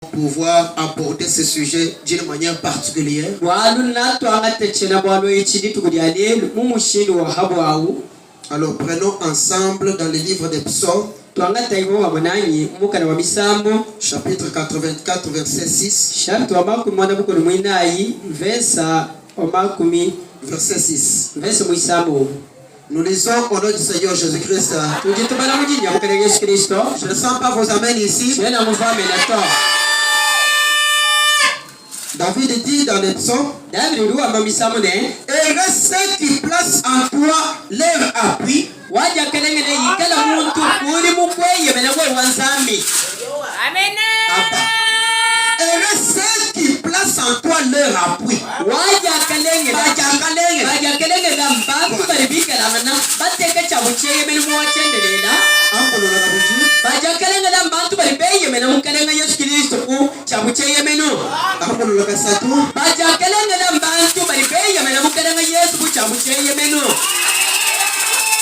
pouvoir aborder ce sujet d'une manière particulière. Alors prenons ensemble dans le livre des psaumes, chapitre 84, verset 6. Verset 6. Nous lisons au nom du Seigneur Jésus-Christ. Je ne sens pas vos amens ici. David dit dans les psaumes, et ceux qui placent en toi leur appui. Amen. Et ceux qui placent en toi leur appui.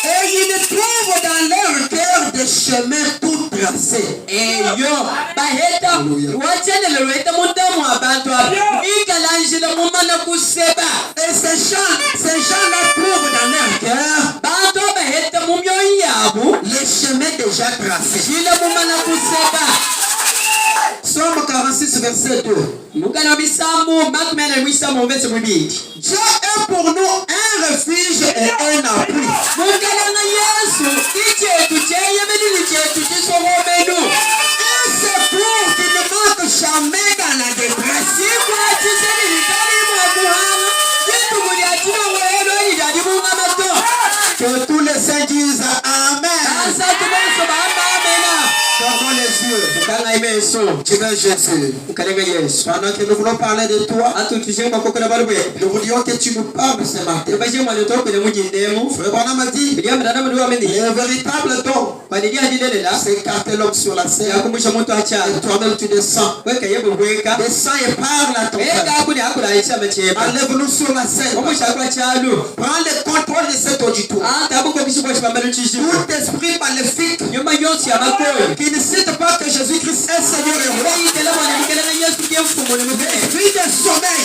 Et ils trouvent dans leur cœur des chemins tout tracés. Et ces gens-là trouvent dans leur cœur les chemins déjà tracés. Psaume 46, verset 2. Dieu est pour nous un refuge et un appui. Un secours qui ne manque jamais dans la détresse. Que tous les saints disent Amen. Fermons les yeux. Tu veux Jésus. Pendant que nous voulons parler de toi, nous voulions que tu nous parles ce matin. Frère Branham m'a dit, le véritable don, c'est écarter l'homme sur la scène. Et toi-même tu descends. Descends et parle à ton Père. Enlève-nous sur la scène. Prends le contrôle de cet auditoire. Tout esprit maléfique qui ne cite pas que Jésus-Christ est Seigneur et Roi. L'esprit de sommeil,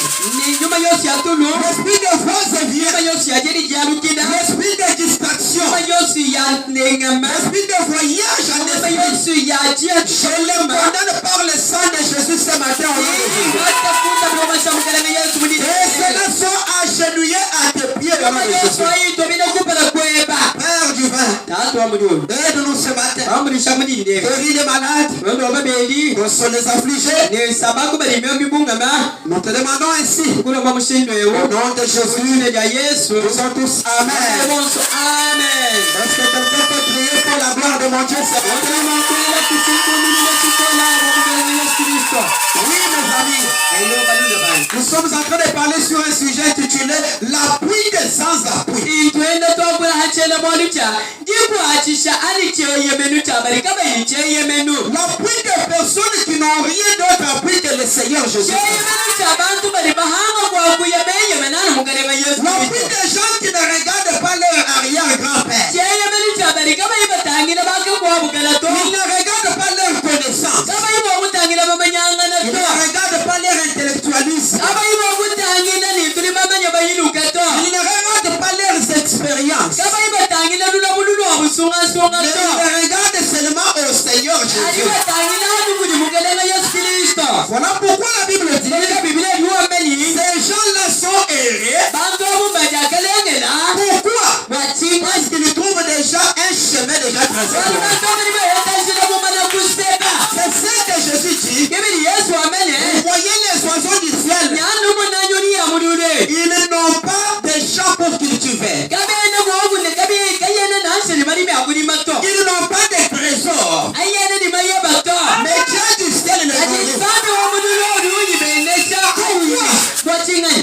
l'esprit de faux et vieux, l'esprit de distraction, l'esprit de voyage en esprit, je le condamne par le sang de Jésus ce matin. Et cela sont agenouillés à tes pieds. Père du vin, aide-nous ce matin. Guéris les malades, console les affligés. Nous te demandons ainsi, au nom de Jésus, nous sommes tous Amen. Est-ce que quelqu'un peut prier pour la gloire de mon Dieu? Oui, mes amis, nous sommes en train de parler sur un sujet intitulé l'appui des sans-appui. L'appui des personnes qui n'ont rien d'autre appui que le Seigneur Jésus. L'appui des gens qui ne regardent pas leur arrière-grand-père. Ils ne regardent pas leur connaissance. Ils ne regardent pas leur intellectualisme. Ils ne regardent pas leurs expériences. Mais ils regardent seulement au Seigneur Jésus. Voilà pourquoi la Bible dit ces gens-là sont errés. Pourquoi? Parce qu'ils trouvent déjà un chemin déjà tracé. C'est ce que Jésus dit. Vous voyez les oiseaux du ciel. Ils n'ont pas de champ pour cultiver. Ils n'ont pas de trésor. Mais Dieu du ciel le connaît.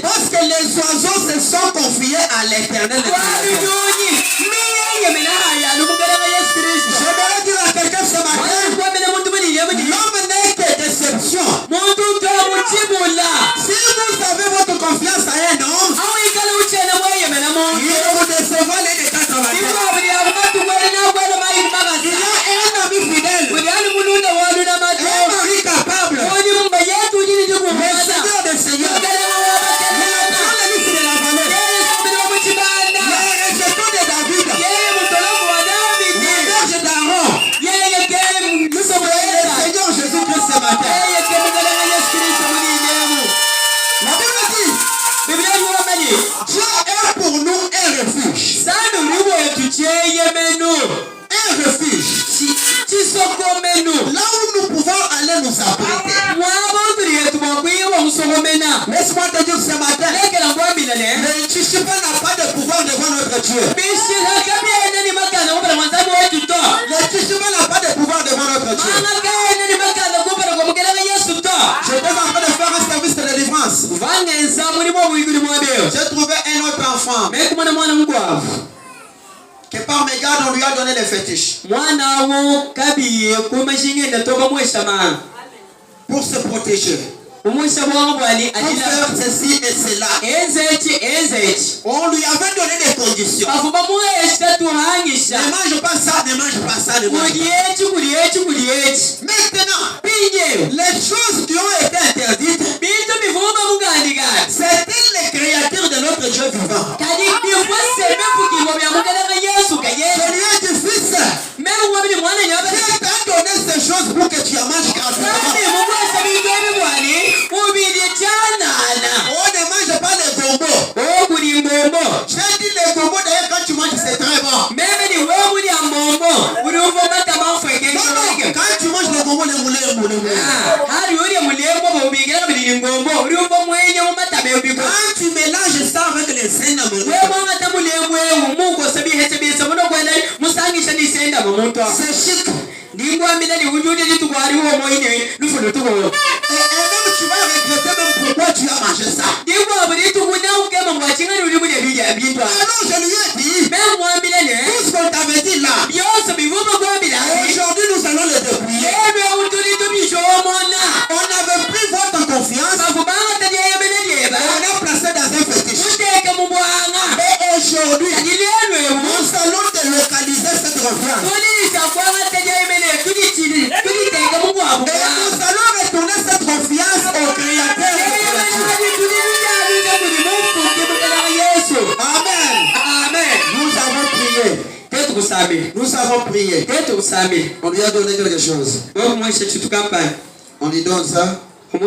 Parce que les oiseaux se sont confiés à l'Éternel. J'aimerais là où nous pouvons aller nous abriter. Laisse-moi te dire ce matin, le Tchishipa n'a pas de pouvoir devant notre Dieu. Le Tchishipa n'a pas de pouvoir devant notre Dieu. Je suis en train de faire un service de délivrance. J'ai trouvé un autre enfant que par mes gardes on lui a donné des fétiches pour se protéger. Pour faire ceci et cela. On lui avait donné des conditions. Ne mange pas ça, ne mange pas ça, ne mange pas. Maintenant, les choses qui ont été interdites, c'était les créatures de notre Dieu vivant. Je lui ai dit, fils, Dieu t'a donné ces choses pour que tu en manges gratuitement. On ne mange pas les bonbons. J'ai dit les bonbons d'ailleurs quand tu manges c'est très bon. Non, quand tu manges les bonbons, quand tu mélanges ça avec les seins c'est chic. Et même tu vas regretter même pourquoi tu as mangé ça. Alors je lui ai dit, tout ce qu'on t'avait dit là, aujourd'hui nous allons le dépouiller. On n'avait plus votre confiance. On a placé dans un fétiche. Mais aujourd'hui, nous allons délocaliser cette confiance. Et nous allons retourner cette confiance au Créateur. Amen. Amen. Nous avons prié. On lui a donné quelque chose. On lui donne ça. On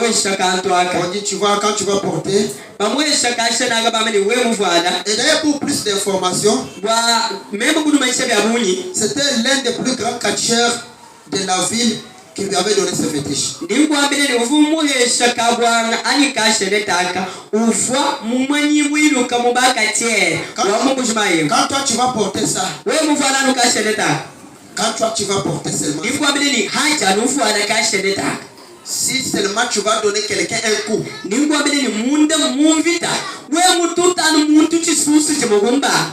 dit tu vois quand tu vas porter. Et d'ailleurs pour plus d'informations, c'était l'un des plus grands catcheurs de la ville qui lui avait donné ce fétiche. Quand toi tu vas porter ça, quand toi tu vas porter seulement, si seulement tu vas donner quelqu'un un coup,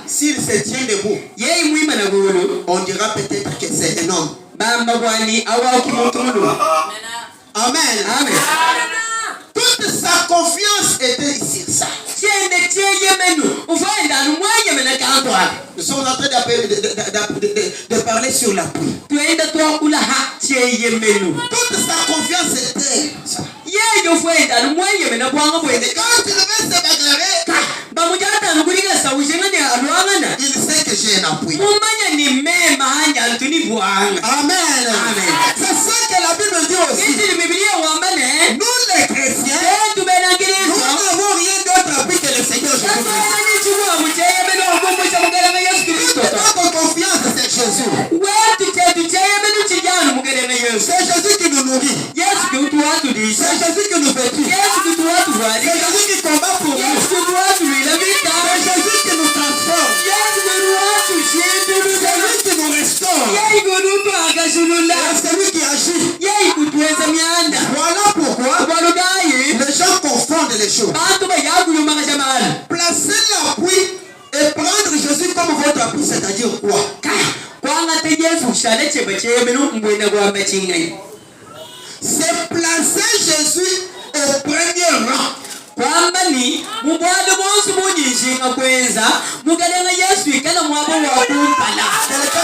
s'il se tient debout, on dira peut-être que c'est un homme. Amen. Toute sa confiance était sur ça. Nous sommes en train de parler sur la pluie. Toute sa confiance était ça. Et quand il devait se bagarrer, il sait que j'ai un appui. Amen. C'est ça que la Bible dit aussi. Nous les chrétiens, nous n'avons rien d'autre appui que le Seigneur Jésus-Christ. Notre confiance c'est Jésus. C'est Jésus qui nous nourrit. C'est Jésus qui nous vêtit. C'est Jésus qui combat pour nous. C'est Jésus qui nous transforme. C'est lui qui nous restaure. C'est lui qui agit. Voilà pourquoi les gens confondent les choses. Placer l'appui et prendre Jésus comme votre appui, c'est-à-dire quoi? C'est placer Jésus au premier rang. Quelqu'un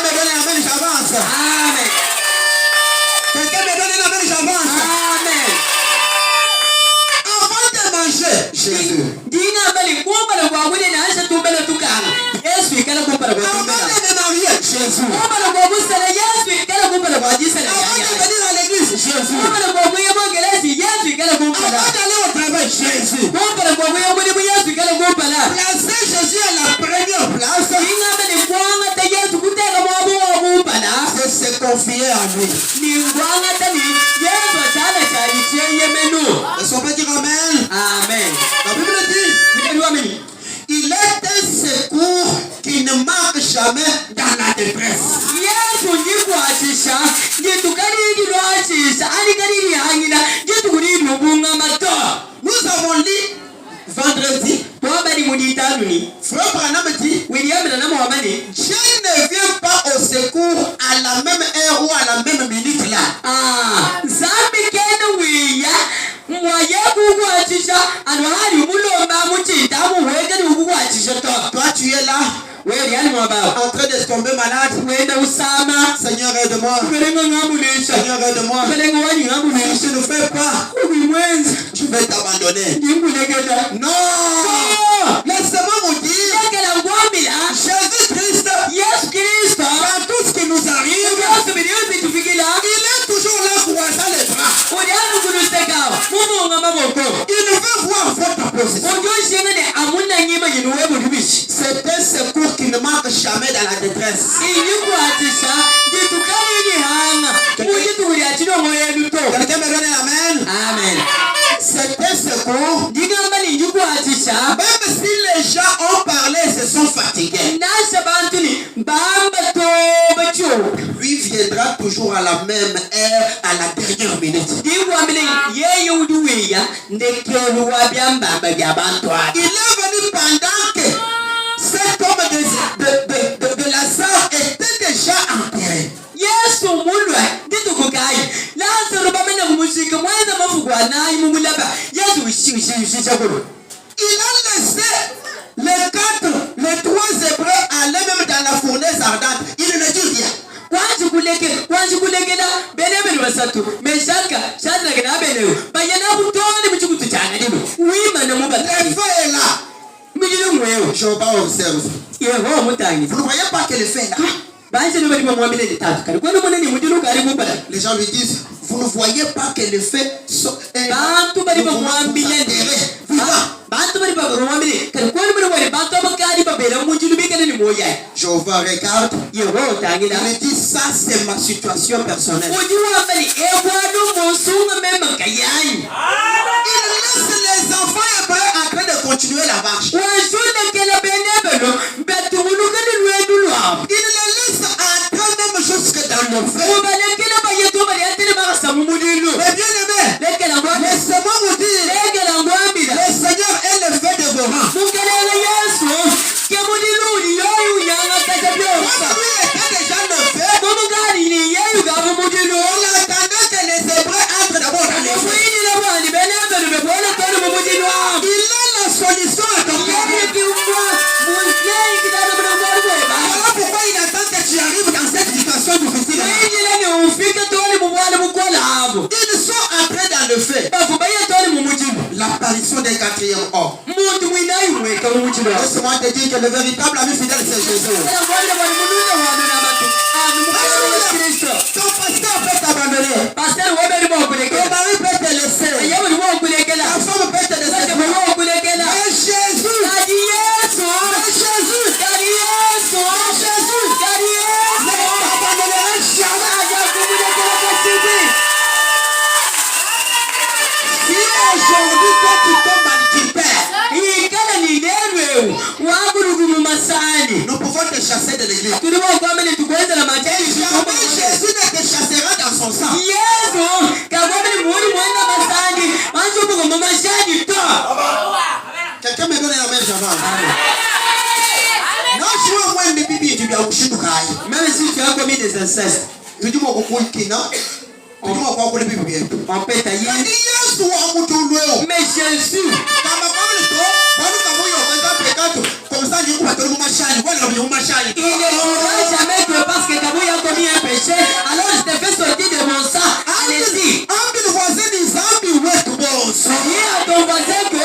me donne amen, j'avance. Amen. Quelqu'un me donne amen, j'avance. Amen. Avant de manger Jésus, avant de me marier Jésus, avant de venir à l'église Jésus, avant d'aller au travail Jésus, placer Jésus à la première place, c'est se confier à lui. en train de tomber malade. Seigneur, aide-moi. Seigneur, aide-moi. Si tu ne fais pas, je vais t'abandonner. Non. Laissez-moi vous dire, Jésus-Christ, dans tout ce qui nous arrive, il est toujours là pour croiser les bras. Il veut voir votre position. C'est un secours qui ne manque jamais dans la détresse. Quelqu'un me donne amen? Amen. C'est un secours. Même si les gens ont parlé et se sont fatigués, lui viendra toujours à la même heure, à la dernière minute. Il est venu pendant que cet homme de Lazare était déjà enterré. Il a laissé les trois Hébreux aller même dans la fournaise ardente. Il ne dit rien. Le feu est là. Je vais pas observer. Vous ne voyez pas que le feu est là? Les gens lui disent, vous ne voyez pas que le feu est Jéhovah regarde. Il me dit, ça c'est ma situation personnelle. Il laisse les enfants hébreux en train de continuer la marche. Il les laisse entrer même jusque dans le feu. Mais bien aimé, laissez-moi vous dire, le Seigneur est le feu de vos rangs. Lui était déjà le feu. Il attendait que les Hébreux entrent d'abord dans le feu. Il a la solution à ton problème. Voilà pourquoi il attend que tu arrives dans cette situation difficile. Ils sont entrés dans le feu. L'apparition d'un quatrième homme. Laisse-moi te dire que le véritable ami fidèle c'est Jésus. Ton pasteur peut t'abandonner. Ton mari peut te laisser. Ta femme peut te laisser. Mais Jésus. Ne t'abandonnera jamais. Si aujourd'hui toi tu tombes malquipère, nous pouvons te chasser de l'église. Et jamais Jésus ne te chassera dans son sang. Quelqu'un me donne la main, Javan. Non, je suis moins de bibi, tu dois coucher. Même si tu as commis des incestes, tu dis moi on peut tailler. Mais Jésus, il ne mourra jamais que parce que Kabouya a commis un péché, alors je te fais sortir de mon sang. Allez-y. Dis à ton voisin que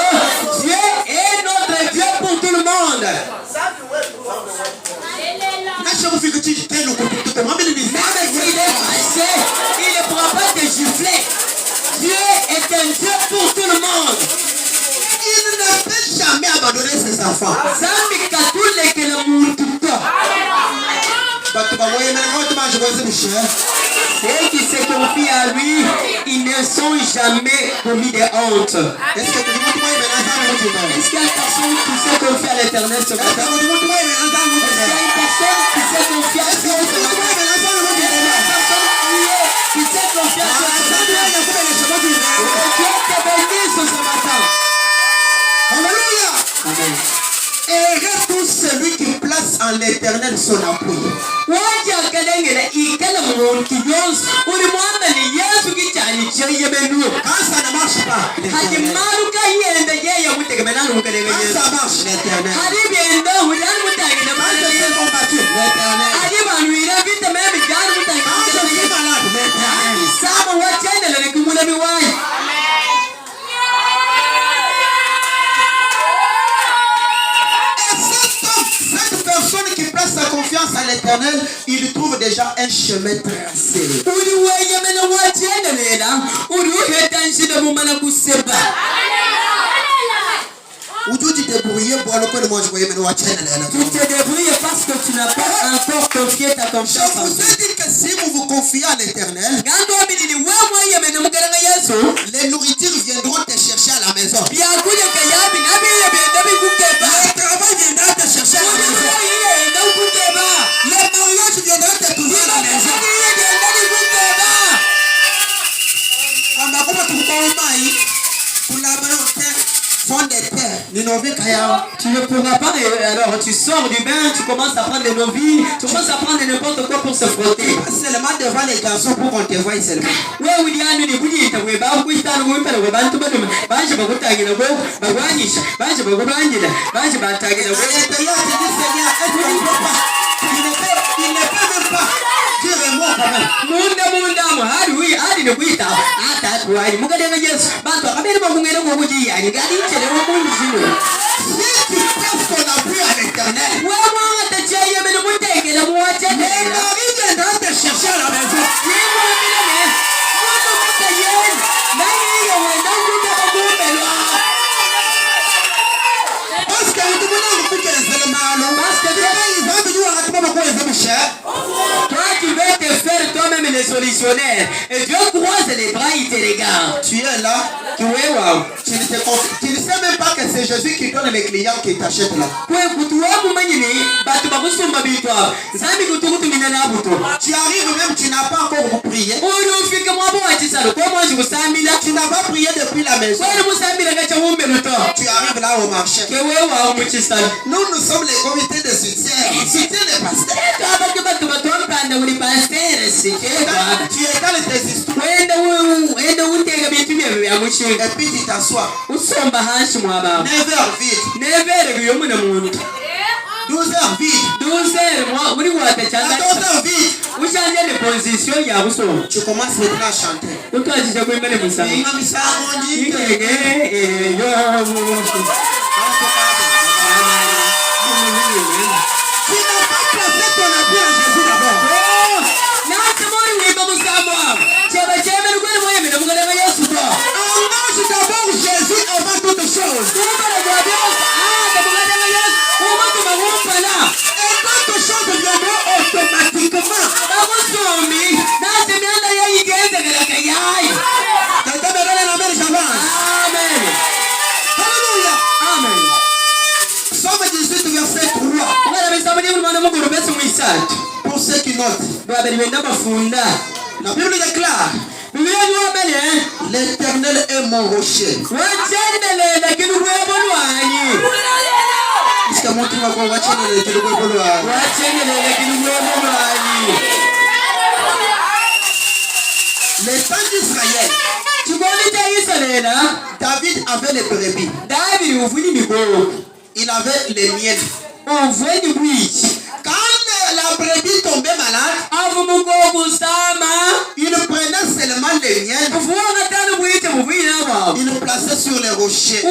Dieu est notre Dieu pour tout le monde. Même s'il est fâché, il ne pourra pas te gifler. Dieu est un Dieu pour tout le monde. Il ne peut jamais abandonner ses enfants. Ceux qui se confient à lui, ils ne sont jamais commis de honte. Est-ce qu'il y a une personne qui se confie à l'Éternel ce matin? Est-ce qu'il y a une personne qui se confie à Dieu ce matin? Qui se confie à Dieu ce matin? Dieu te bénisse ce matin. Alléluia. Amen. Et tout celui qui place en l'Éternel son appui. Quand ça ne marche pas, l'Éternel. Quand ça marche, l'Éternel. Quand c'est combattu, l'Éternel, il trouve déjà un chemin tracé. Ou tu te débrouilles pour le coup de moi, je voyais maintenant. Tu te débrouilles parce que tu n'as pas encore confié ta confiance. Je vous ai dit que si vous vous confiez à l'Éternel, les nourritures viendront te chercher à la maison. Le travail viendra te chercher à la maison. Les mariages viendront te trouver à la maison. On va pas trouver pour la fond de terre. Tu ne pourras pas, alors tu sors du bain, tu commences à prendre des novices, tu commences à prendre n'importe quoi pour se frotter. Seulement devant les garçons pour qu'on te voie seulement. Il ne peut même pas dire un mot quand même. Si tu penses qu'on a pris à l'Éternel, le mari viendra te chercher à la maison. Parce que toi, tu veux te faire toi-même les solutionnaires. Et Dieu croise les bras, il te regarde. Tu es là. Tu ne sais même pas que c'est Jésus qui donne les clients qui t'achètent là. Tu arrives même, tu n'as pas encore prié. Tu n'as pas prié depuis la maison. Tu arrives là au marché. Nous sommes les comités de soutien. Soutien des pasteurs. Tu étales tes histoires. Et puis tu t'assois. 9h vide. 12h vide. 14h vide. Tu commences maintenant à chanter. Tu n'as pas placé ton appui à Jésus d'abord. Engage d'abord Jésus avant toute chose. Et d'autres choses viendront automatiquement. Quelqu'un me donne un amen, j'avance. Amen. Alléluia. Amen. Psaume 18, verset 3. Pour ceux qui notent, la Bible déclare: l'Éternel est mon rocher. Les temps d'Israël, David avait les brebis. Il avait les miels. Quand la brebis tombait malade, il prenait seulement les miels. Il le plaçait sur les rochers. Et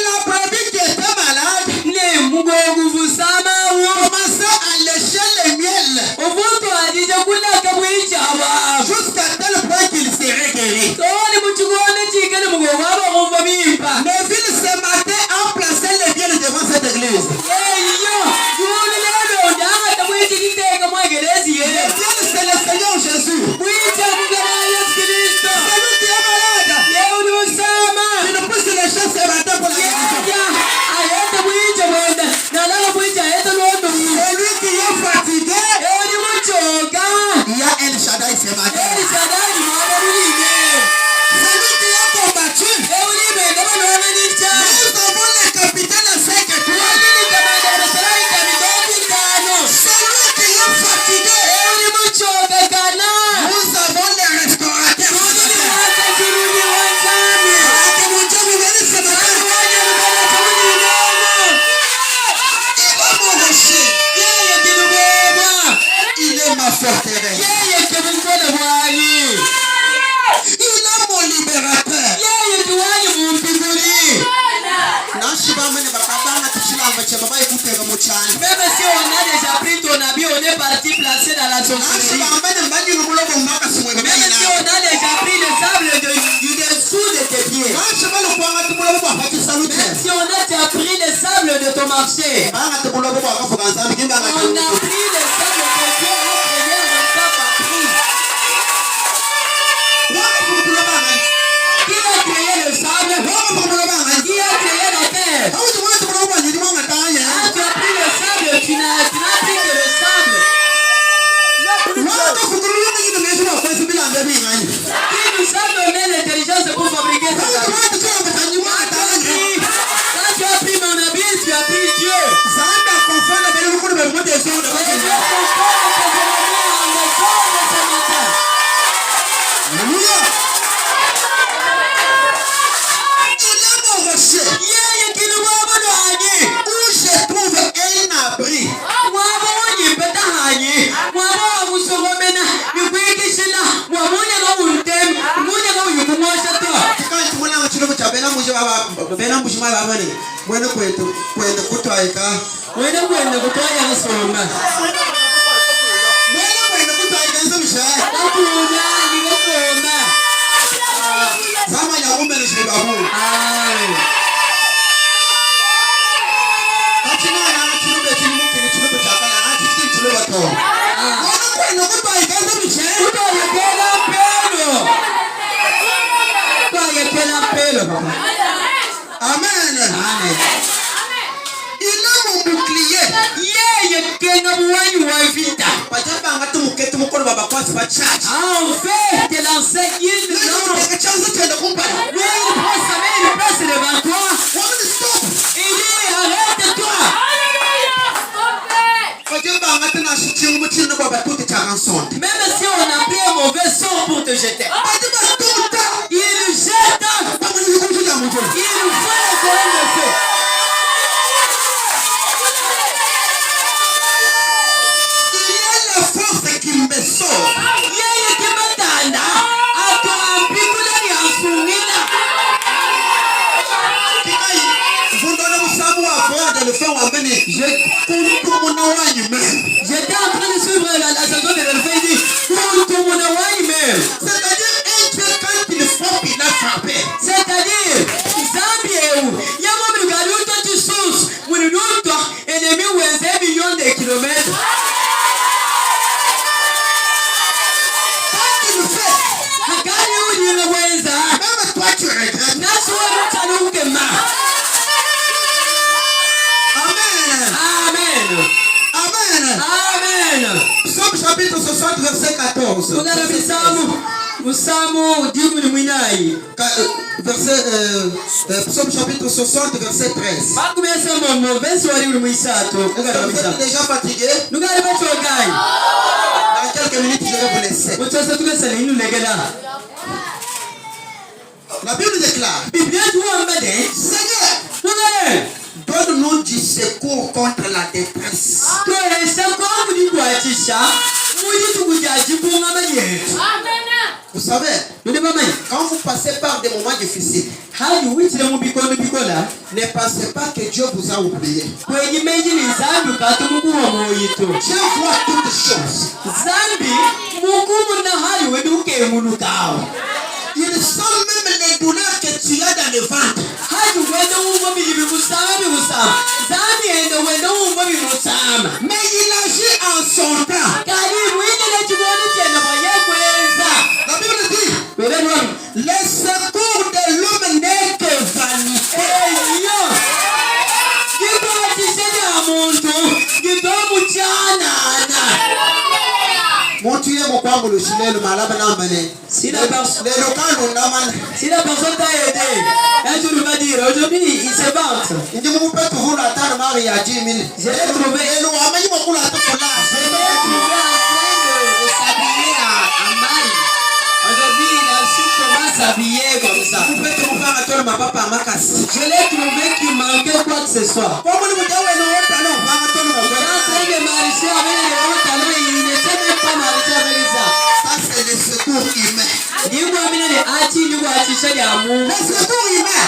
la brebis qui était malade commençait à lécher les miels jusqu'à tel point qu'il serait guéri. Les villes ce matin ont placé les miels devant cette église. Les miels, c'est le Seigneur Jésus. Celui qui est malade, il ne peut se lécher ce matin pour la guérison. Celui qui est fatigué, il y a El Shaddai ce matin. sorcellerie. Même si on a déjà pris le sable du dessous de tes pieds. Même si on a déjà pris le sable de ton marché. On a pris le sable de tes pieds, notre Seigneur n'a pas pris. Qui a créé le sable? Qui a créé la terre? Ah, tu as pris le sable, tu n'as pris que le sable. Qui nous a donné l'intelligence pour fabriquer ça? Quand tu as pris mon habit, tu as pris Dieu. Amen. Il a mon bouclier. En fait, de l'enseigne, il prend sa main, il place devant toi. Il dit, arrête-toi. Même si on a pris un mauvais sort pour te jeter, il nous jette. Il nous fait encore un feu. J'étais en train de suivre la chanson de l'Elfait, il dit c'est-à-dire un Dieu quand il frappe, il a frappé. C'est-à-dire Zambie, Yamam Galuto tu sous, Moulouto, ennemi ou un million de kilomètres. Quand il fait, même toi tu regrettes. Amen. Psaume chapitre 60 verset 14. Psaume chapitre 60 verset 13. Vous êtes déjà fatigué? Dans quelques minutes je vais vous laisser. La Bible déclare, Seigneur, donne-nous du secours contre la détresse. Vous savez, quand vous passez par des moments difficiles, ne pensez pas que Dieu vous a oublié. Dieu voit toutes choses. Il sent même les douleurs que tu as dans le ventre. Mais il agit en son temps. La Bible dit, le secours de l'homme n'est que vanité. Si la personne t'a aidé, un jour il va dire, aujourd'hui il se vante. Je l'ai trouvé en train de s'habiller à Mali. Aujourd'hui il a su comment s'habiller comme ça. Je l'ai trouvé qu'il manquait quoi que ce soit. Il est en train de marcher avec les hauts talons, il ne sait même pas marcher avec ça. Ça c'est le secours humain. Le secours humain.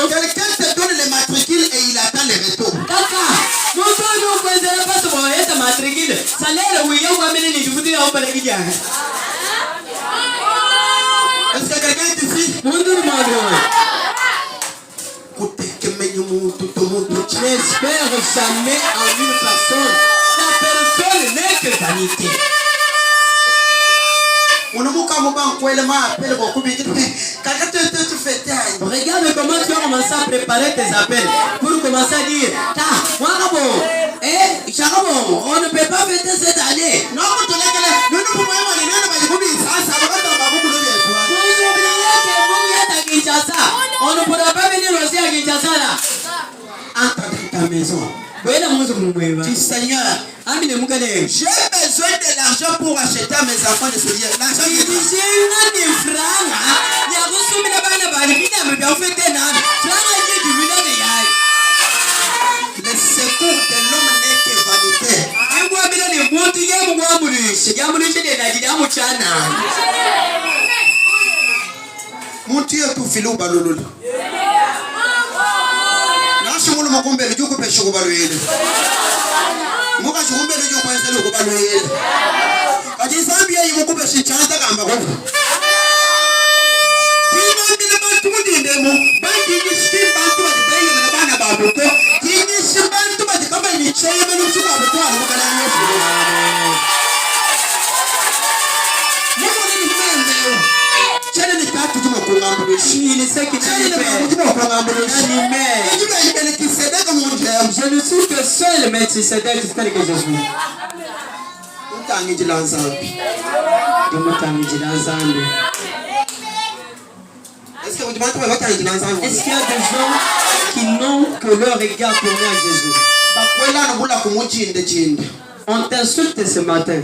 Quelqu'un te donne les matricules et il attend le retour. Est-ce que quelqu'un est ici? N'espère jamais en une personne. La personne n'est que vanité. Regarde comment tu as commencé à préparer tes appels pour commencer à dire on ne peut pas fêter cette année. Non, on ne pourra pas venir aussi à Kinshasa là. Entre dans ta maison. Du Seigneur, j'ai besoin de l'argent pour acheter à mes enfants de ce lieu. L'argent est le secours de l'homme n'est que vanité. Mon Dieu, tout filou balolo. Nashimulu makombe le joko pesho ko balwele. Muka chumbe le joko kwenzele ko balwele. Kati Zambia yiko pesho chanta kamba ko. Kima mbele bantu mudindemo, bantu yishiki bantu badibeye na bana babuko. Yinyishi bantu badikamba ni cheye belu chuka butwa mukala yesu. Muko ni mbele. Je ne suis que seul, mais c'est tel que je suis. Est-ce qu'il y a des gens qui n'ont que leur regard tourné à Jésus? On t'insulte ce matin.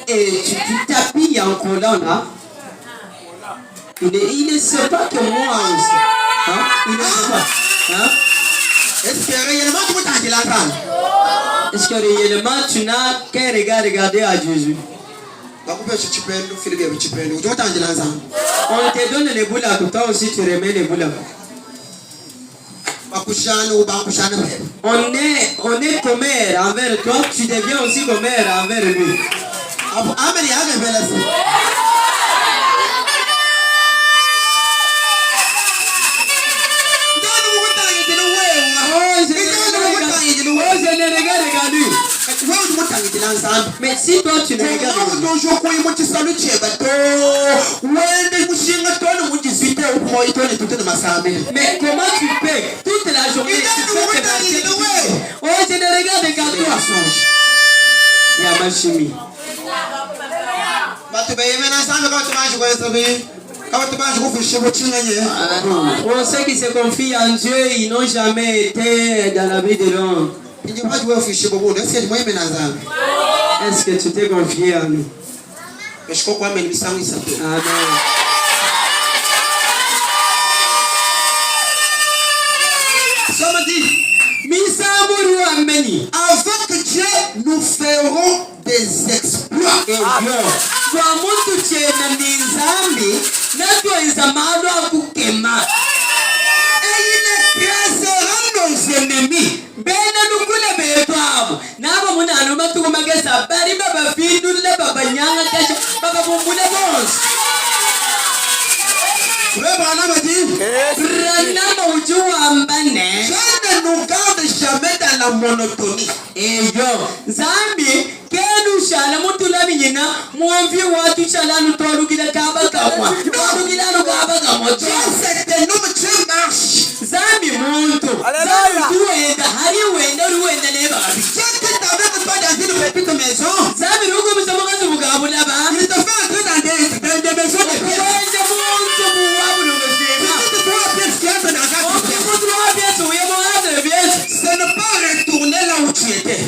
Et tu t'habilles en collant là. Il ne sait pas que moi aussi. Hein? Il ne sait pas. Hein? Est-ce que réellement tu n'as qu'un regard regarder à Jésus? On te donne les boules à toi aussi, tu remets les boules. On est commère envers toi, tu deviens aussi commère envers lui. Mais si toi tu ne regardes mais comment tu peux toute la journée je ne regarde qu'à toi. Yamashimi. Pour ceux qui se confient en Dieu, ils n'ont jamais été dans la vie de l'homme. Est-ce que tu t'es confié à nous? Amen. Avec Dieu, nous ferons des exploits. Et il écrasera nos ennemis. Je ne nous garde jamais dans la monotonie. Et Zambi, Kenu Shala Mutulaminina, Mouvi Watu Shala Nutorukina Kabakama, Torukina Kabakama. C'est un homme qui marche. Zambi Monto, Zambi Tuenda, Hari Wenda, Ruenda Neva. Qu'est-ce que tu avais pas dans une petite maison? Zambi Rukum Samaka Bugabulaba. Il te fait entrer dans des maisons de pièces. Ce n'est pas retourner là où tu étais.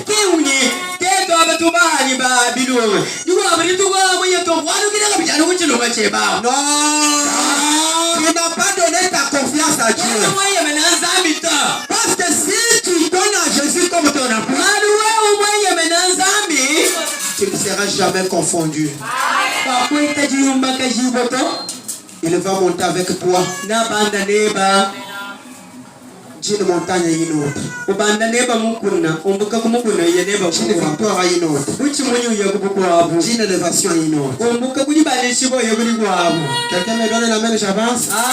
Non, tu n'as pas donné ta confiance à Dieu. Parce que si tu donnes à Jésus comme ton apôtre, tu ne seras jamais confondu. Il va monter avec toi. une montagne une autre. ubanda neba mukuna umbuka kumukuna ye neba Une victoire à une autre. uchi munyu ya kubukwabo Une élévation à une autre. umbuka kuri banishibo ye kuri kwabo. Quelqu'un me donne la main, j'avance. Amen.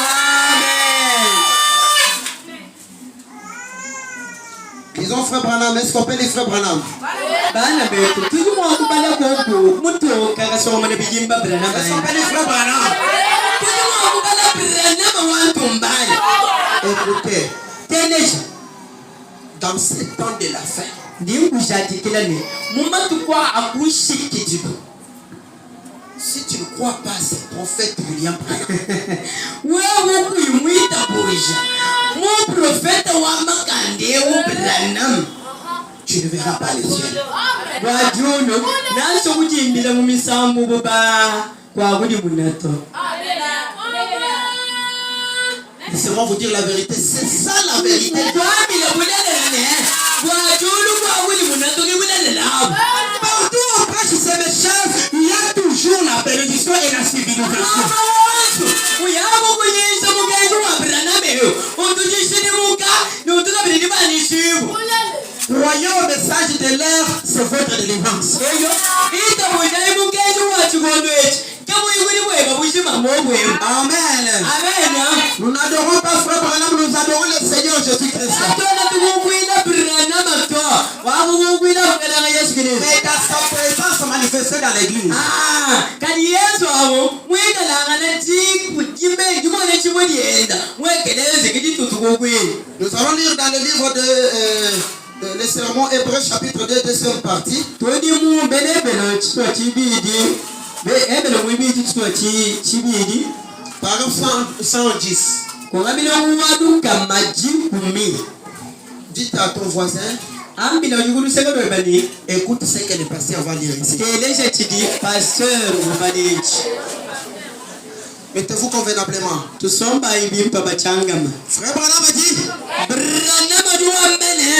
Disons frère Branham, est-ce qu'on peut les frère Branham? Bana betu tujumwa kubala koko muto kagasoma ne bijimba brana Est-ce qu'on bana. peut les frère Branham? Tujumwa kubala brana wantu mbaya. Écoutez, Teneja dans ces temps de la fin, ndingujatikilane mumatukwa akushikitibu. si tu ne crois pas à ce prophète William Branham, Wewe kuyimwita buja mu profeta wa makande Branham tu ne verras pas les cieux. wajuno naso kujimbila mu misambu boba kwa kuli munato. Laissez-moi vous dire la vérité, c'est ça la vérité. Kwamila bulalene wajuno kwa kuli munato ke bulalala. Partout où on prêche ces messages, il y a toujours la bénédiction et la civilisation. Uyabo kunyisa mugenzi wa Branham eyo utujishini muka nutukabiri banishibu. Croyez au message de l'air, c'est votre délivrance. Eyo ita mugenzi mugenzi wa chikondo echi kamu ikuli bweba bushima mobweba. Amen. Amen. Nous n'adorons pas frère Branham, nous adorons le Seigneur Jésus-Christ. Atona tukukwila Branham to wakukwila kukalanga Yesu Kristo. Mais dans sa présence manifestée dans l'église. Kali Yesu abo mwekalanga na chiku jimbe jimone chimodienda mwekeleze kiditutu kukwila. Nous allons lire dans le livre de les sermons hébreux chapitre 2 deuxième partie. Todi mu benebelo chitwa chibidi ebelo mwibidi chitwa chibidi Paragraphe 110. kongabila kuwaduka maji kumi. Dites à ton voisin, Ambila yugulu sekolo bani écoute ce que le pasteur va lire ici. kelesha chidi pasteur mubadichi. Mettez-vous convenablement. Tusomba ibimpa bachangama. Frère Branham a dit, Branham duwa mbele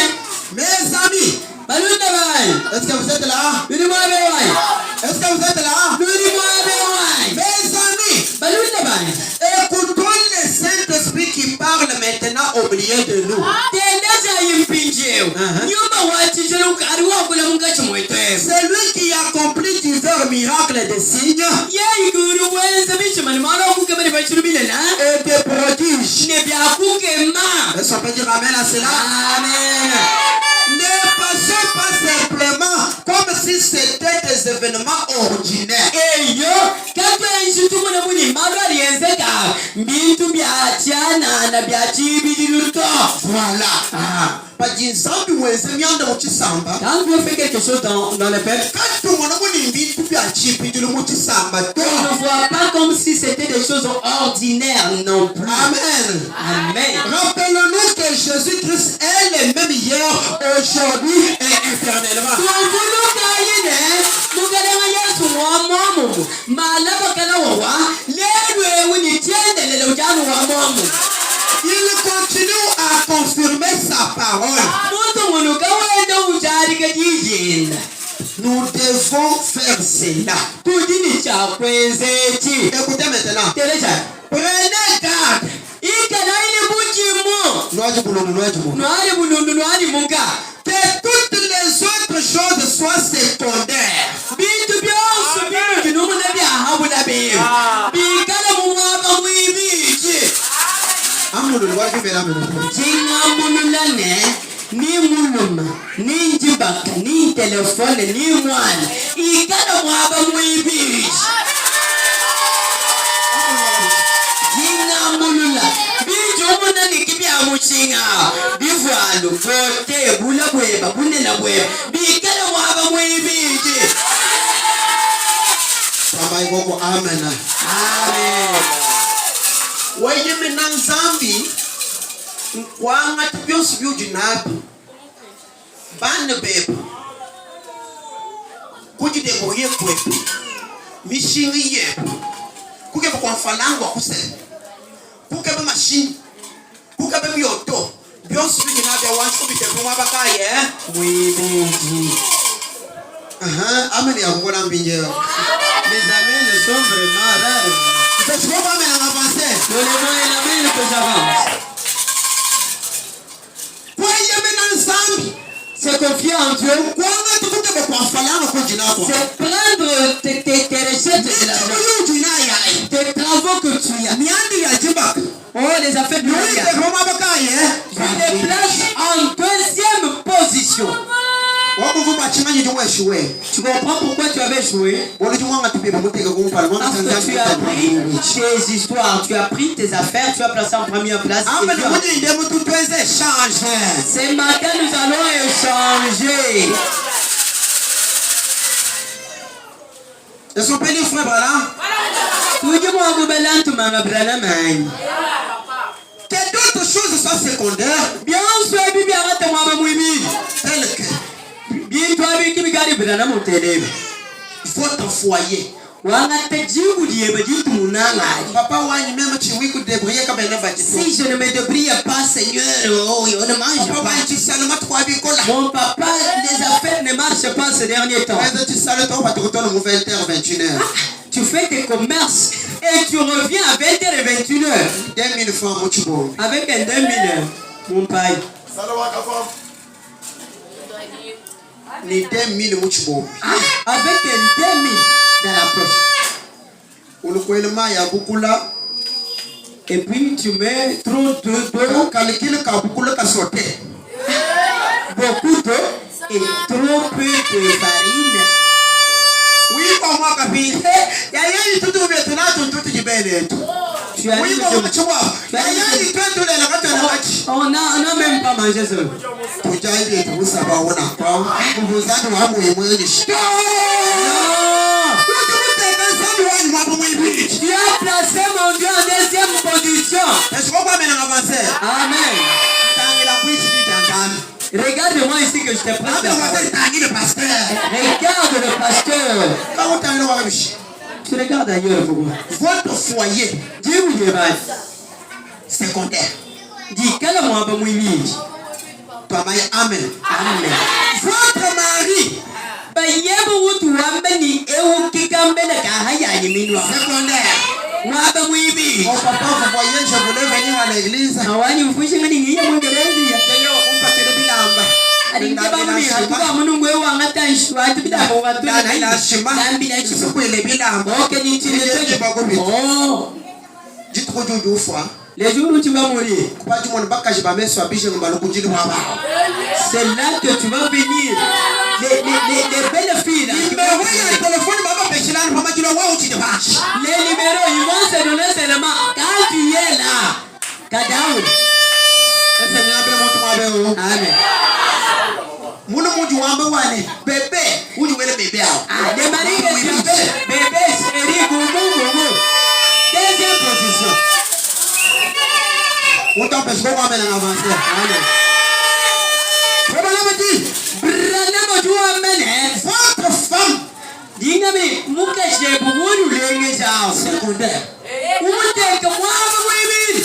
mes amis, balunda bai est-ce que vous êtes là? bili mwabe wai Est-ce que vous êtes là? bili mwabe wai Mes amis, balunda bai écoutons le Saint-Esprit qui parle maintenant au milieu de nous. tendaza yimpinjeu nyumba wachijelu kariwa kula mungachi mwetwe C'est lui qui accomplit divers miracles de signes ye iguru wenza bishimani mwana kukemani bachirubile na et des prodiges. ne byakukema. Est-ce qu'on peut dire amen à cela? Amen. Ne passons pas simplement comme si c'était des événements ordinaires. Eyo kakwenshi tumuna muni malo aliyenzeka mbintu byachana na byachibidiluto. Voilà. Pas d'insambi ou ezemiande muchisamba. Quand Dieu fait quelque chose dans le peuple, Quand tu m'en as dit mbintu byachipidulu muchisamba. on ne voit pas comme si c'était des choses ordinaires non plus. Amen. Amen. Rappelons-nous que Jésus-Christ est le même hier, aujourd'hui et éternellement. Il continue à confirmer sa parole. Nous devons faire cela. Écoutez maintenant. Prenez garde. Que toutes les autres choses soient secondaires. Ni muluma, ni njibaka, ni telefone, ni mwana ikala mwaba mwibishi jina mulula bijo muna nikibya muchinga bivalo bote bula bweba bunela bweba bikala mwaba mwibishi. Amen. Amen. Wenye menanzambi kwanga byose byujinabi bane bebe kujideboye kwetu mishingi yetu kukeba kwa falangwa kuse kukeba machine kukeba byoto byose byujinabi wanchu bitebu mabakaye Mwibishi. Amen ya ngona mbinje. Les amens sont vraiment rares. C'est trop pas mais avancer. Donnez-moi un amen que j'avance. confier en Dieu, c'est prendre tes recettes de l'argent, tes travaux que tu as. Oh, les affaires de l'argent. Tu les places en deuxième position. Tu comprends pourquoi tu avais joué? Parce que tu as pris tes histoires, tu as pris tes affaires, tu as placé en première place. Ce matin, nous allons échanger. Est-ce qu'on peut dire frère Branham? Que d'autres choses soient secondaires, bien sûr, telles que votre foyer. Papa, si je ne me débrouille pas, Seigneur, on ne mange pas. Mon papa, les affaires ne marchent pas ces derniers temps. Tu fais tes commerces et tu reviens à 20h et 21h. 2000 francs, avec un 2000, mon père. Les 2000 avec un 2000 dans la poche. Et puis tu mets trop d'eau, beaucoup d'eau et trop peu de farine. Oui, pour moi, capitaine. Tu as dit que on n'a même pas mangé ça. Tu as placé mon Dieu en deuxième position. Amen. Regarde-moi ici que je te prête la parole. Regarde le pasteur. Tu regardes ailleurs pour moi. Votre foyer, Dieu vous dira secondaire. Dis, quel amour va mouiller? Amen. Amen. Votre mari, secondaire. Mon papa, vous voyez, je voulais venir à l'église. D'ailleurs, les jours où tu vas mourir, c'est là que tu vas venir. Les belles filles là, les numéros, ils vont se donner seulement quand tu es là. Kadaou. Amen. Bébé, où tu veux le bébé? Les maris que tu appelles bébé, chéri, goumou, goumou. Deuxième position. On t'empêche pas de avancer. Amen. Votre femme, Dingami, mukashe buwunu lenge jao. secondaire. Umuteka mwaba mwibiri.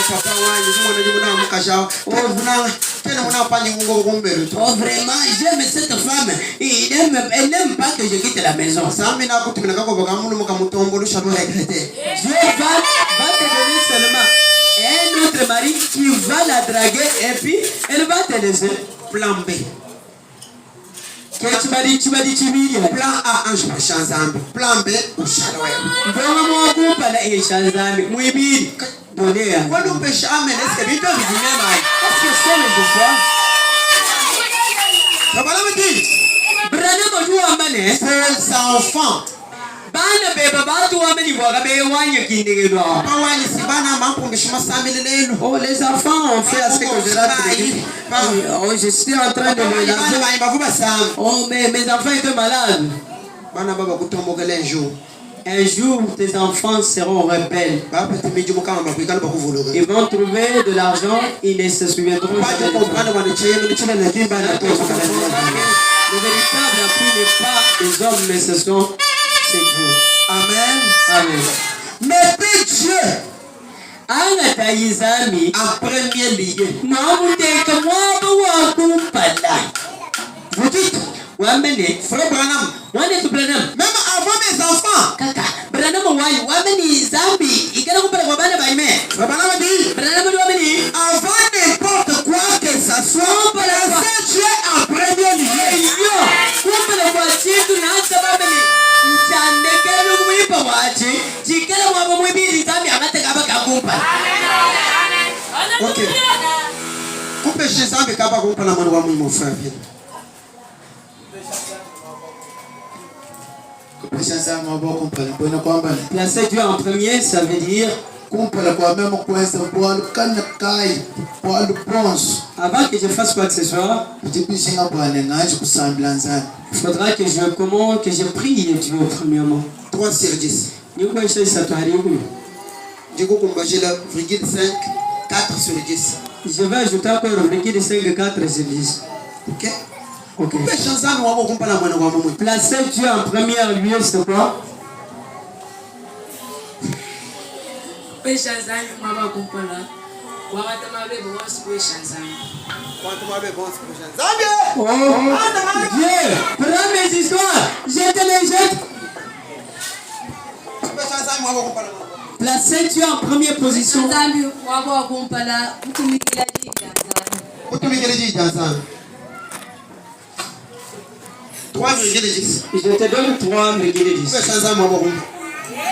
Papa, oh, vraiment, j'aime cette femme. Elle n'aime pas que je quitte la maison. Dieu va te donner seulement un autre mari qui va la draguer et puis elle va te laisser. Plan B. Tu m'as dit Chimiri. Plan A, ange Chanzambi. Plan B, Ushalawem. Donner. Quand on pêche, amen, est-ce que c'est le ses enfants. Oh, les enfants ont fait à ce que je leur ai dit. Oh, je suis en train de me laver. Oh, mais mes enfants étaient malades. Un jour, tes enfants seront rebelles. Ils vont trouver de l'argent, ils ne se souviendront jamais. Le véritable appui n'est pas des hommes, mais ce sont ces Dieu. Amen. Amen. Mettez Dieu en premier lieu. Vous dites, frère Branham, même avant mes enfants, Frère Branham dit, avant n'importe quoi que ça soit, placez kupesha zambi kaba kumpa na mwana wa Mungu mfaya vile. Kupesha zambi wabo kumpa na bona kwamba placer Dieu en premier, ça veut dire kumpa la kwa mema kuweza bwana kana kai bwana bronze. Avant que je fasse quoi que ce soit, Utibishinga bwana ngaje kusambila nzani. il faudra que je prie Dieu premièrement. 3 sur 10. Ni kwa isha isatwari huko. Ndiko kumbajela 5 4 sur 10. Je vais ajouter encore 5 4 sur 10. OK? OK. Kupesha zambi wabo kumpa na mwana wa Mungu. Placer Dieu en premier lieu, c'est quoi? Pesha zangu mama kumpala. Wakati mabebe wasi pesha zangu. Quanto mais bom se kupesha zambi. Oh, Dieu, prends mes histoires, jette-les, jette. Kupesha zambi wabo kumpa na mwana. Placez Dieu en première position. Zambi wako kumpala mtumikila jija zangu. Utumikele jija sana. 3,10. Je te donne 3,10. Kupesha zambi wabo kumpa.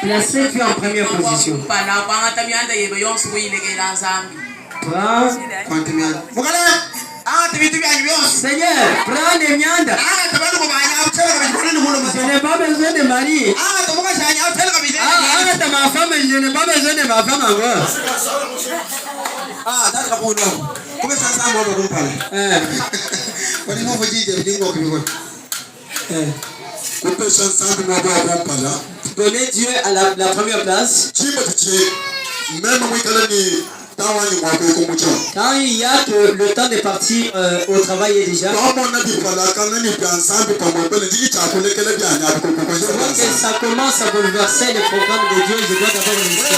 Placez Dieu en première position. Kumpala kwangata mianda yebe yonsu kuyilekela zambi. Prends. Quanto mianda. Mugala. Vitu vya nyonso. Seigneur, prends les miandes. Tabanu ko banya utela kabijana ni muno Je n'ai pas besoin de mari. tamuka shanya utela kabijana. De ma femme, je n'ai pas besoin de ma femme encore. Tata kuno. Kupesha zambi wabo kumpa. Kwa nini mvo jija bidingo kibiko? Kupesha zambi wabo kumpa. Donnez Dieu à la première place. Chimba tichi. Même mwikala ni tawani mwako kumucha. Quand il y a que le temps de partir au travail est déjà. Kama na bipala kana ni piansambi kwa mwepele ndiki chakulekele byanya bikokokoshe. Avant que ça commence à bouleverser le programme de Dieu, je dois d'abord réussir.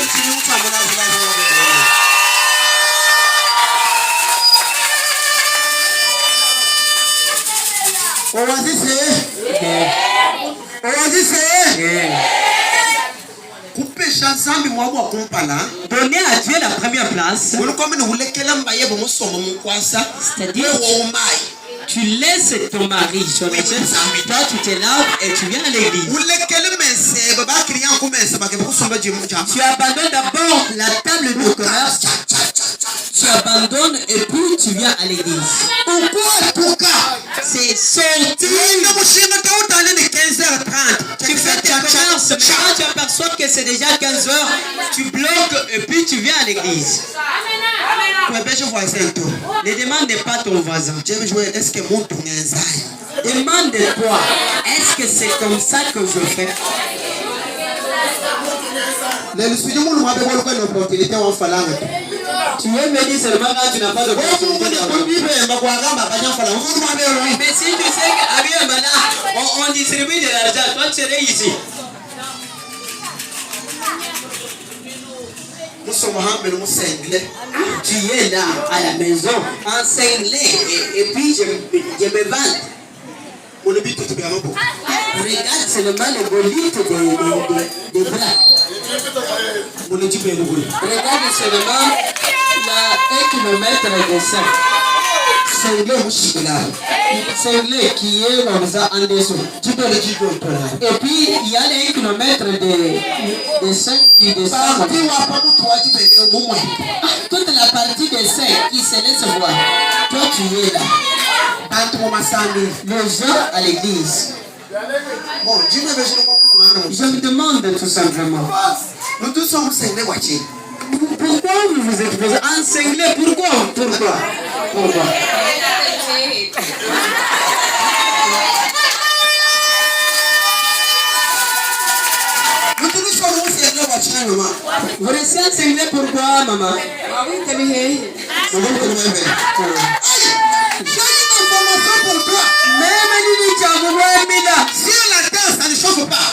Kupesha zambi mwabo kumpala. Donnez à Dieu la première place. C'est-à-dire, tu laisses ton mari, toi tu te laves et tu viens à l'église. Tu abandonnes d'abord la table de commerce. Tu abandonnes et puis tu viens à l'église. C'est sorti. Tu fais tes commerces, mais quand tu aperçois que c'est déjà 15 heures, tu bloques et puis tu viens à l'église. Ne demande pas ton voisin. Demande-toi, est-ce que c'est comme ça que je fais? Tu veux me dire seulement quand tu n'as pas d'opportunité. Mais si tu sais qu'à on distribue de l'argent, toi tu serais ici. Tu es là à la maison, encinglé, et puis je me vante. Regarde seulement les bolites des bras. Regarde seulement la 1 kilomètre de sein. Cinglé qui est comme ça en dessous. Et puis il y a les 1 kilomètre de sein qui descend. Toute la partie des seins qui se laisse voir. Toi tu es là. Les gens à l'église. Je me demande tout simplement. Nous tous sommes cinglés, voici. Pourquoi vous vous êtes posé encinglé? Pourquoi? Vous restez encinglé pourquoi, maman? Même si la terre, ça ne chauffe pas.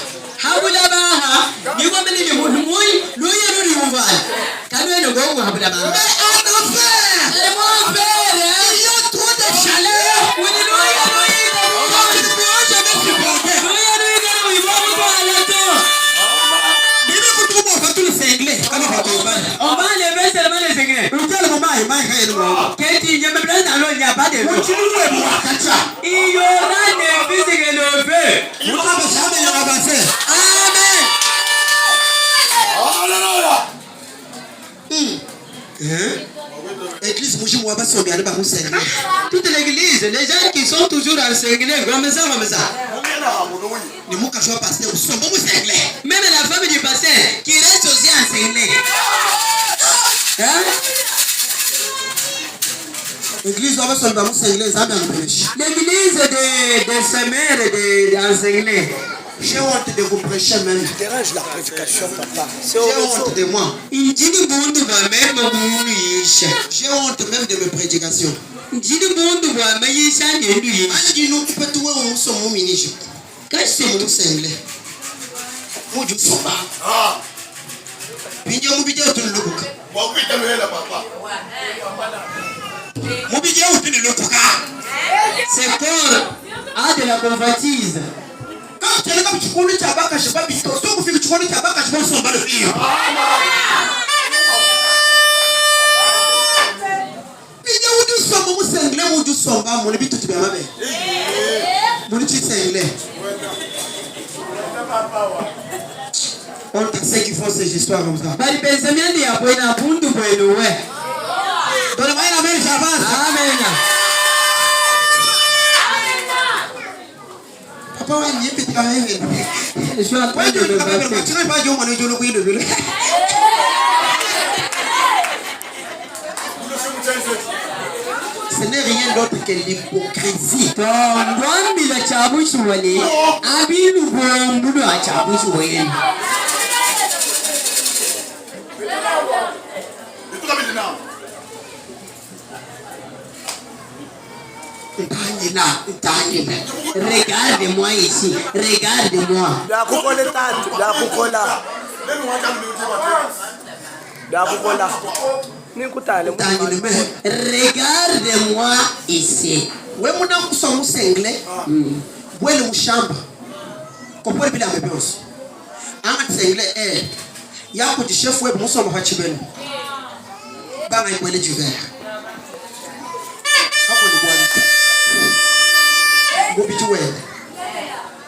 On va enlever seulement les cinglés. Il n'y a pas de feu. Il y aura des fusils et le feu. Amen. Église Toute l'église, les gens qui sont toujours enseigner, comme ça. Même la femme du pasteur qui reste aussi enseignée. Hein? L'église des semeurs et d'enseigner. J'ai honte de vous prêcher même. Tu déranges la prédication, papa. J'ai honte de moi. J'ai honte même de mes prédications. C'est corps a de la convoitise. Quand tu es là, tu connais ta bac, je sais pas, tu connais ta bac, je pense qu'on va le faire. On sait qu'ils font ces histoires comme ça. Amen. Papa, il est petit. Je suis en train de le battre. Ce n'est rien d'autre que l'hypocrisie. Regarde-moi ici, regarde-moi. Regarde-moi ici.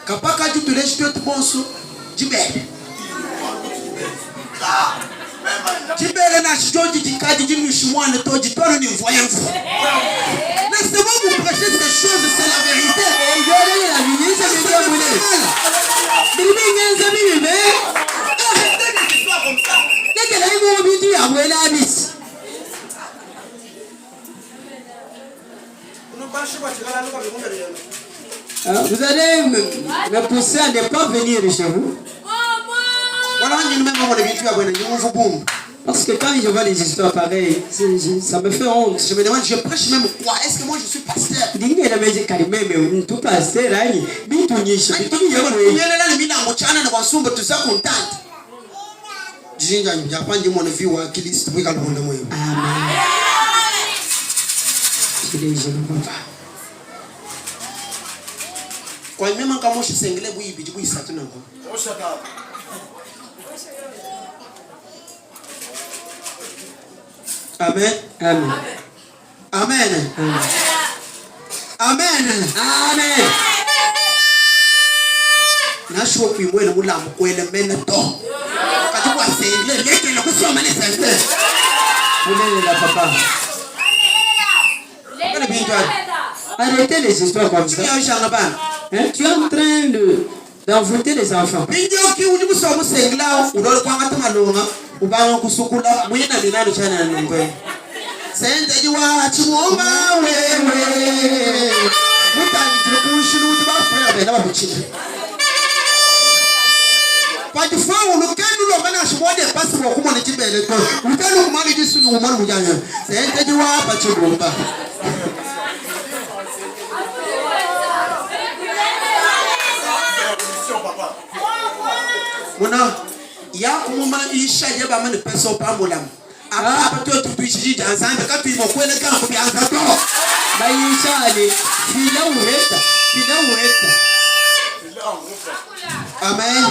Kapaka tu te laisses tout bonso jibele jibele na shitoji jikadi jinu shimwane toji tolo ni voyance. Laissez-moi vous prêcher ces choses, c'est la vérité. Vous allez me pousser à ne pas venir chez vous. Parce que quand je vois des histoires pareilles, ça me fait honte. Je me demande, je prêche même quoi? Est-ce que moi je suis pasteur? Kwa mema kama ushisengele buibi buisatu nango. Amen. Amen. Amen. Amen. Amen. Nashwo kwimwe no mulamu kwele mena to. Kati kwa sengele leke na kusoma ne sengele. Mulele la papa. Arrêtez les histoires comme ça. Hein? Tu es en train d'envoûter les enfants. Mona ya kumuma isha yeba mane peso pamolam apa to tubishiji ensemble ka tuimo kwele ka ko bianza to ba isha ale fila ureta. Amen.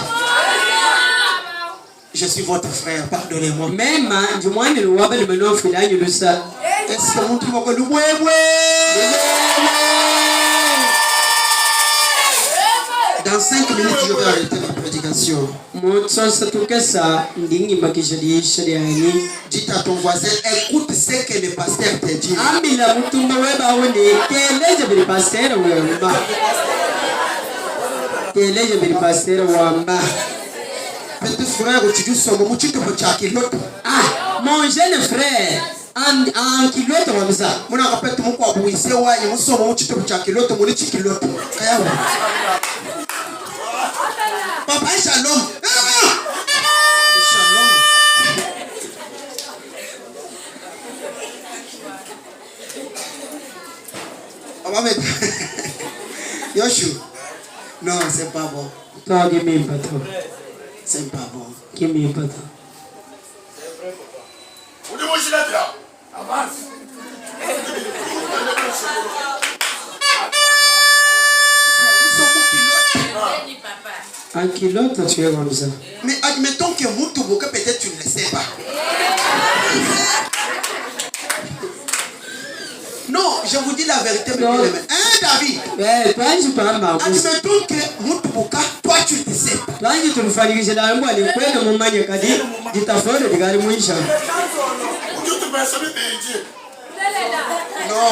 Je suis votre frère, pardonnez-moi. Même du moins le roi le menon fila you le ça. Est-ce que mon tumo ko lu Dans 5 minutes je vais arrêter ma prédication. nation. Dis à ton voisin, écoute ce que le pasteur te dit. Petit frère, tu dis son mot, tu te fais l'autre. Ah, mon jeune frère, en kilote comme ça. Mon rappelle tout mon quoi, vous savez, ouais, ils sont mon tu te fais l'autre, mon petit kilote. Papa, shalom. Shalom. On va mettre. Yoshua. Non, c'est pas bon. Toi, give me pas. C'est pas bon. Give me pas. Un kilote, tu es comme ça. Mais admettons que Moutouboka, peut-être tu ne le sais pas. Non, je vous dis la vérité. Hein, David? Admettons que Moutouboka, toi tu le sais pas. Non.